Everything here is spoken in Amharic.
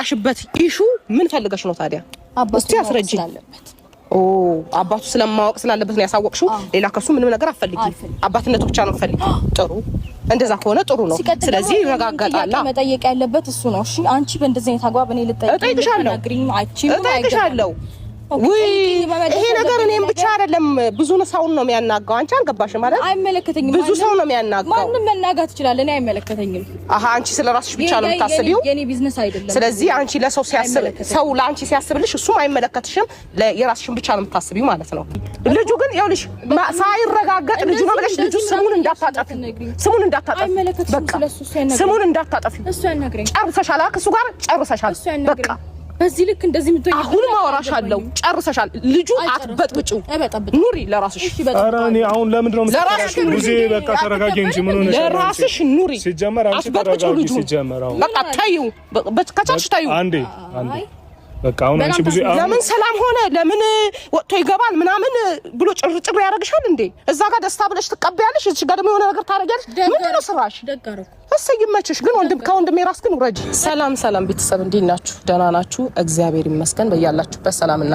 የመጣሽበት ኢሹ ምን ፈልገሽ ነው ታዲያ? እስቲ አስረጂ። አባቱ ስለማወቅ ስላለበት ነው ያሳወቅሽው። ሌላ ከሱ ምንም ነገር አፈልጊ። አባትነቱ ብቻ ነው ፈልጊ። ጥሩ እንደዛ ከሆነ ጥሩ ነው። ስለዚህ ይረጋጋጣል። መጠየቅ ያለበት እሱ ነው። እሺ አንቺ በእንደዚህ አይነት አግባብ እኔ እጠይቅሻለሁ። ወይ ይሄ ነገር እኔም ብቻ አይደለም ብዙ ሰው ነው የሚያናጋው። አንቺ አልገባሽም ማለት አይመለከተኝም። ብዙ ሰው ነው የሚያናጋው። ማንንም መናጋት ይችላል። እኔ አይመለከተኝም። አንቺ ስለራስሽ ብቻ ነው የምታስቢው። የኔ ቢዝነስ አይደለም። ስለዚህ አንቺ ለሰው ሲያስብ ሰው ለአንቺ ሲያስብልሽ እሱ አይመለከትሽም። የራስሽን ብቻ ነው የምታስቢው ማለት ነው። ልጁ ግን ይኸውልሽ ሳይረጋገጥ ልጁ ነው ብለሽ ልጁ ስሙን እንዳታጠፊ በቃ ስሙን እንዳታጠፊ። እሱ ያናግረኝ። ጨርሰሻል። ከሱ ጋር ጨርሰሻል። በቃ በዚህ ልክ እንደዚህ ምትወይ አሁን ማወራሻለሁ። ጨርሰሻል። ልጁ አትበጥብጪው። ኑሪ ለራስሽ። ኧረ እኔ አሁን ለምንድን ነው ለራስሽ ኑሪ? በቃ ተረጋጊ እንጂ ምን ሆነሽ? ለራስሽ ኑሪ። ሲጀመር አንቺ ተረጋጊ። ሲጀመር አሁን በቃ ታዩ ከቻልሽ ታዩ። አንዴ በቃ አሁን አንቺ ብዙ ለምን ሰላም ሆነ ለምን ወጥቶ ይገባል ምናምን ብሎ ጭርጭር ያደርግሻል እንዴ? እዛ ጋር ደስታ ብለሽ ትቀበያለሽ፣ እዚህ ጋር ደግሞ የሆነ ነገር ታረጋለሽ። ምንድን ነው ስራሽ? እሰይ ይመችሽ። ግን ከወንድሜ ራስ ግን ውረጂ። ሰላም ቤተሰብ እንዴት ናችሁ? ደህና ናችሁ? እግዚአብሔር ይመስገን። በያላችሁበት ሰላምና